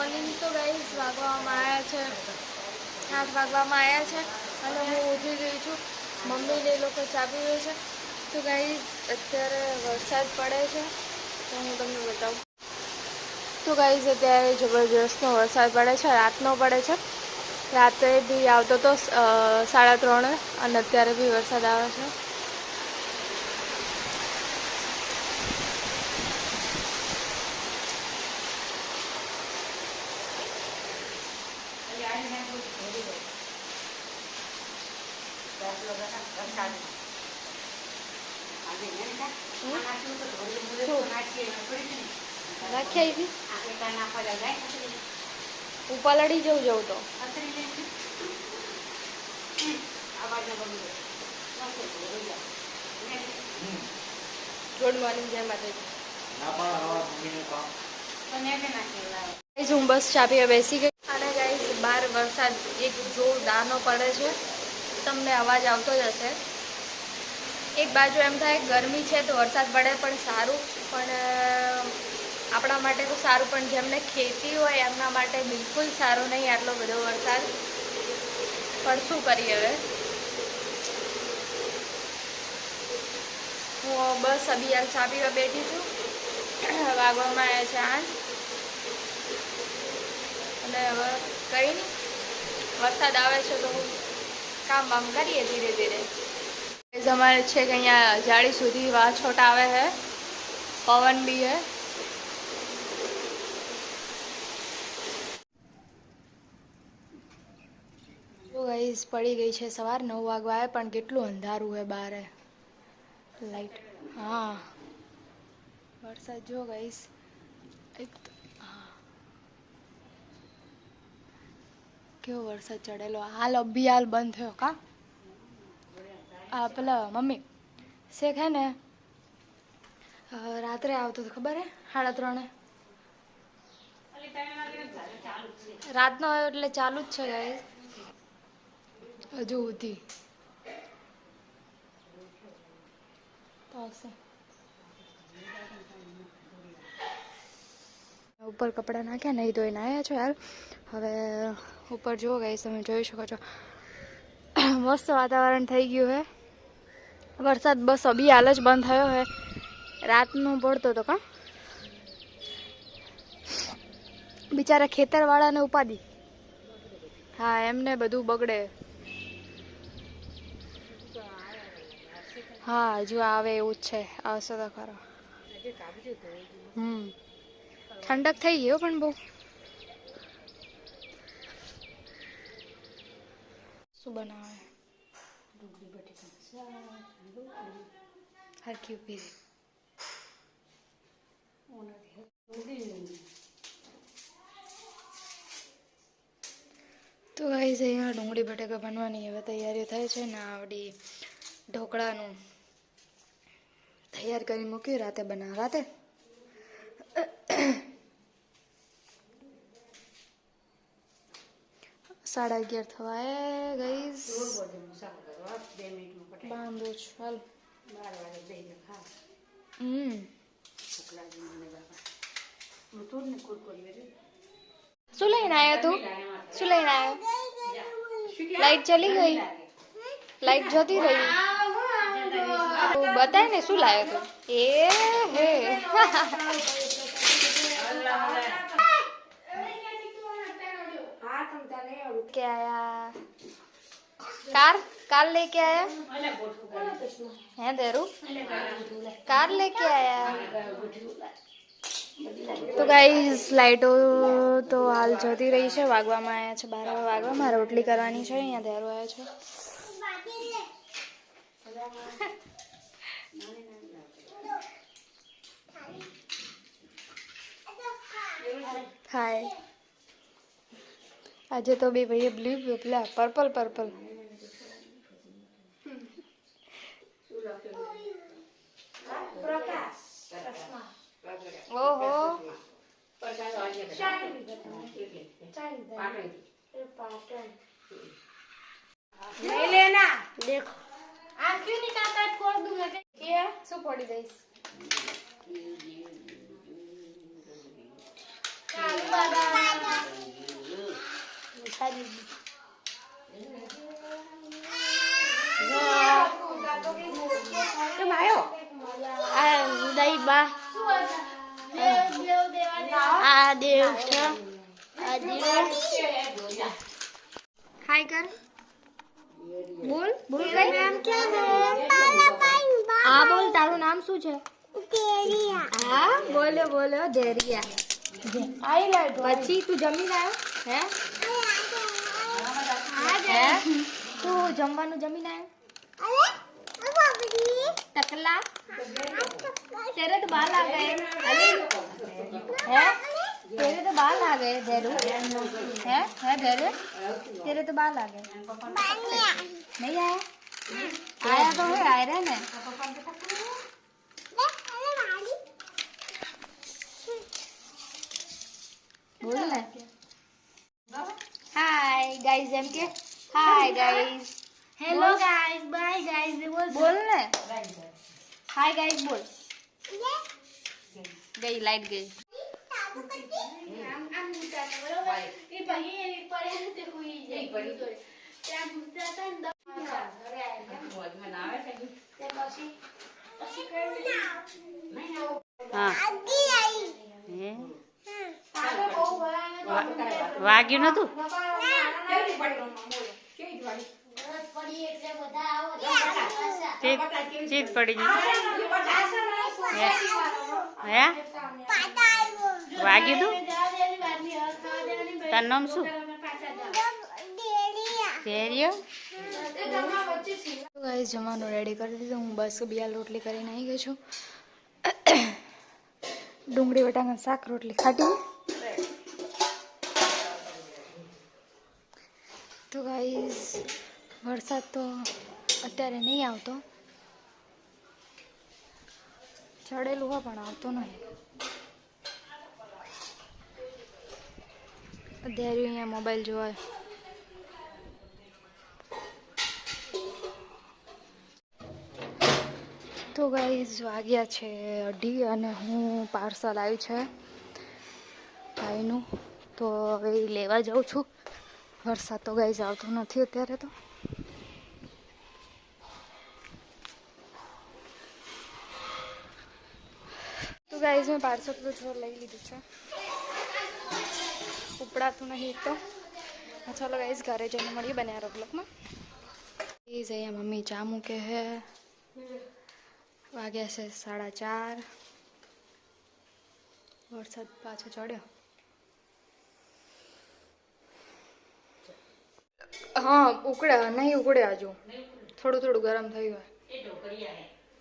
Morning તો guys વાગવામાં આવ્યા છે 8 વાગવામાં આવ્યા છે અને હું ઊઠી ગઈ છું. મમ્મીને એ લોકો ચા પીવે છે. તો ગાઈસ અત્યારે વરસાદ પડે છે તો હું તમને બતાવું. તો ગાઈસ અત્યારે જબરજસ્તનો વરસાદ પડે છે. રાતનો પડે છે. રાતે બી આવતો તો 3:30 અને અત્યારે બી વરસાદ આવે છે. હું પલળી જઉં તો ગુડ મોર્નિંગ, જય માતાજી. હું બસ ચા પીવા બેસી ગઈ અને ગાઈસ બહાર વરસાદ એક જોરદારનો પડે છે. તમને અવાજ આવતો જ હશે. એક બાજુ એમ થાય ગરમી છે તો વરસાદ પડે પણ સારું, પણ આપણા માટે તો સારું, પણ જેમને ખેતી હોય એમના માટે બિલકુલ સારું નહીં આટલો બધો વરસાદ. પણ શું કરીએ હવે. હું બસ અભી હાલ ચા પીવા બેઠી છું. વાગવામાં આવ્યા છે 8 અને હવે કંઈ નહીં, વરસાદ આવે છે તો કામ બામ કરીએ ધીરે ધીરે. અમારે છે કે અહીંયા જાળી સુધી વાછોટ આવે છે, પવન બી है. તો ગાઈસ પડી ગઈ છે સવાર 9 વાગવા આવે પણ કેટલું અંધારું છે બહાર. લાઈટ હા વરસાદ જો ગાઈસ એક કેવો વરસાદ ચડેલો. હાલ અભી હાલ બંધ થયો. કા આ પેલા મમ્મી શેખ હે ને રાત્રે આવતો તો ખબર હે 3:30 રાતનો આવ્યો એટલે ચાલુ જ છે ગાઈસ હજુ સુધી. ઉપર કપડાં નાખ્યા નહીં ધોઈને આવ્યા છો યાર. હવે ઉપર જુઓ ગાઈસ, તમે જોઈ શકો છો મસ્ત વાતાવરણ થઈ ગયું હે. વરસાદ બસ અભી હાલ જ બંધ થયો હે. રાતનું પડતો હતો. કા બિચારા ખેતરવાળાને ઉપાધિ. હા એમને બધું બગડે. હા હજુ આવે એવું જ છે. આવશે તો ખરો. ઠંડક થઈ ગયો પણ બહુ. શું બનાવે હરખી ઉભી તો ગાઈસ અહીંયા ડુંગળી બટાકા બનવાની હવે તૈયારી થાય છે ને આવડી ઢોકળાનું તૈયાર કરી મૂક્યું. રાતે બનાવ રાતે 11:30 થવા આયા ગાઈસ. બાંધો ચાલ શું લઈને આવ્યો તું? શું લઈને આવ્યો? લાઈટ ચલી ગઈ, લાઈટ જતી રહી. બતાય ને શું લાવ્યો તું? એ હે के आया कार लेके आया है देरू कार लेके आया. તો ગાઈસ લાઈટો તો હાલ જતી રહી છે. વાગવામાં આવ્યા છે 12 વાગવામાં. રોટલી કરવાની છે. અહીંયા દેરો આવ્યો છે. હાય આજે તો બી ભાઈ બ્લુ પેલા પર્પલ ઓહો नहीं लेना. देखो आप क्यों निकालता है? फोड़ दूंगा. क्या શું ફોડી દઈશ? કાજુ બદામ કેમ આવ્યો આ ઉદય બા આ દેવ છે આ દેવ हाय कर बोल बोल કઈ નામ ક્યાં છે આ બોલ તારું નામ શું છે हाँ बोलो बोलो धैर्या આઈ લાઈટ પછી તું જમીને આવ્યો હે તું જમવાનું જમીને આવ્યો टकला तेरे तो बाल आ गए हैं तेरे तो बाल आ गए धैरू है धैरू तेरे तो बाल आ गए नहीं आया तो है आए रहे ने बोल ना हाय गाइस एम के hi guys hello guys bye guys बोल ना हाय गाइस बोल गई लाइट गई વાગ્યું નતું ચીજ પડી ગઈ હે વાગ્યું તું તારું નામ શું ધૈર્ય ગાઈસ જમવાનું રેડી કરી દીધું હું બસ બિયાલ રોટલી કરીને આવી ગઈ છું ડુંગળી વટાણા શાક રોટલી ખાટી તો ગાઈસ વરસાદ તો અત્યારે નહીં આવતો ચડેલું હોય પણ આવતો નહીં અત્યારે અહીંયા મોબાઈલ જોવાય તો ગાઈઝ વાગ્યા છે 2:30 અને હું પાર્સલ આવ્યું છે ભાઈનું તો હવે એ લેવા જાઉં છું વરસાદ તો ગાઈઝ આવતો નથી અત્યારે તો ગાઈઝ મેં પાર્સલ તો જો લઈ લીધું છે ઉપડાતું નહીં તો ચાલો ગાઈઝ ઘરે જઈને મળીએ બન્યા રહો બ્લોગમાં ગાઈઝ અહીંયા મમ્મી ચા મૂકે છે વાગ્યા છે 4:30 વરસાદ પાછો ચડ્યો હા ઉકળ્યા નહીં ઉકળ્યા હજુ થોડું થોડું ગરમ થયું હોય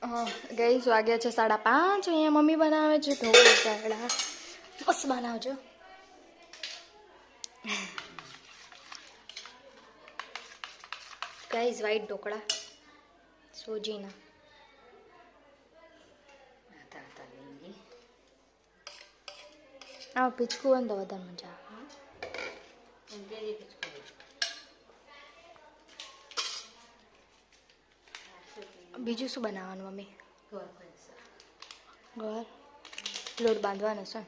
હા ગઈસ વાગ્યા છે 5:30 અહીંયા મમ્મી બનાવે છે ઢોકળા મસ્ત બનાવજો ગાઈસ વ્હાઈટ ઢોકળા સોજીના આ પીચકું હોય ને તો વધારે મજા આવે બીજું શું બનાવવાનું મમ્મી ઘર લોટ બાંધવાનો છે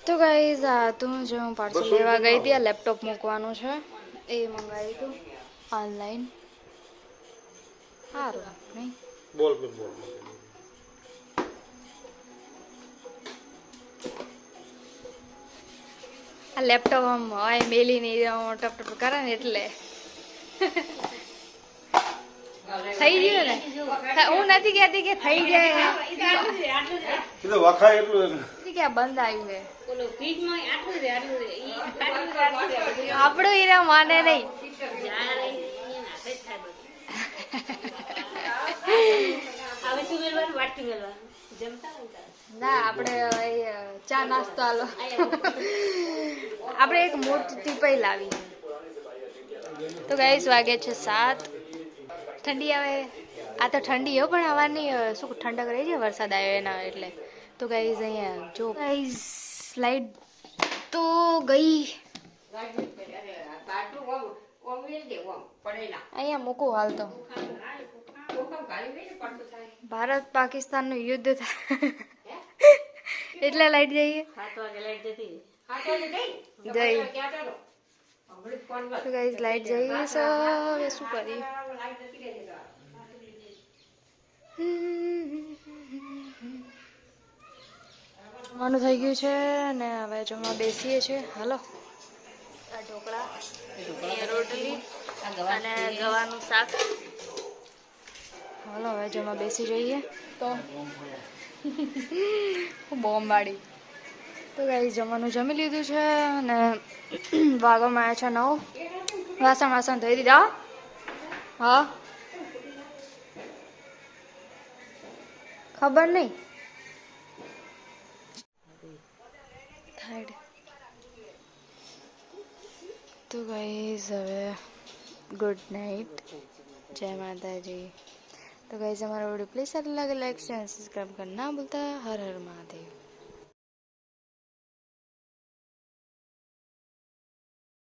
તો ગાઈઝ આ તો જો હું પાર્સલ લેવા ગઈ હતી આ લેપટોપ મૂકવાનું છે એ મંગાવ્યું હતું ઓનલાઈન સારું નહીં બોલ આ લેપટોપ આમ હોય મેલી નહીં ટપ ટપ કરે ને એટલે થઈ ગયું ને હું નથી કહેતી કે થઈ જાય વખાય એટલું કે બંધ આવ્યું છે આપણું હીરા માને નહીં ના આપણે ચા નાસ્તો આલો આપણે એક મોટી ટીપાઈ લાવી તો ગાઈસ વાગે છે 7 ઠંડી આવે આ તો ઠંડી હો પણ આવવાની શું ઠંડક રહી છે વરસાદ આવ્યો એના એટલે તો ગાઈસ અહીંયા જો ગાઈસ લાઈટ તો ગઈ અહીંયા મૂકું હાલ તો ભારત પાકિસ્તાનનું યુદ્ધ થાય એટલે લાઈટ જઈએ જઈ તો ગાઈસ લાઈટ જઈ છે હવે શું કરીએ જમવાનું થઈ ગયું છે ને હવે જમવા બેસીએ છીએ હાલો આ ઢોકળા અહીંયા રોટલી અને ગવાનું શાક હાલો હવે જમવા બેસી જઈએ તો બોમ્બ વાળી તો ગાઈસ જમવાનું જમી લીધું છે અને વાગવામાં આવ્યા છે 9 વાસણ ધોઈ દીધા હા ખબર નહીં તો ગાઈસ હવે ગુડ નાઇટ જય માતાજી तो गाइस हमारा वीडियो प्लीज अच्छा लगे लाइक शेयर सब्सक्राइब करना भूलता हर हर महादेव।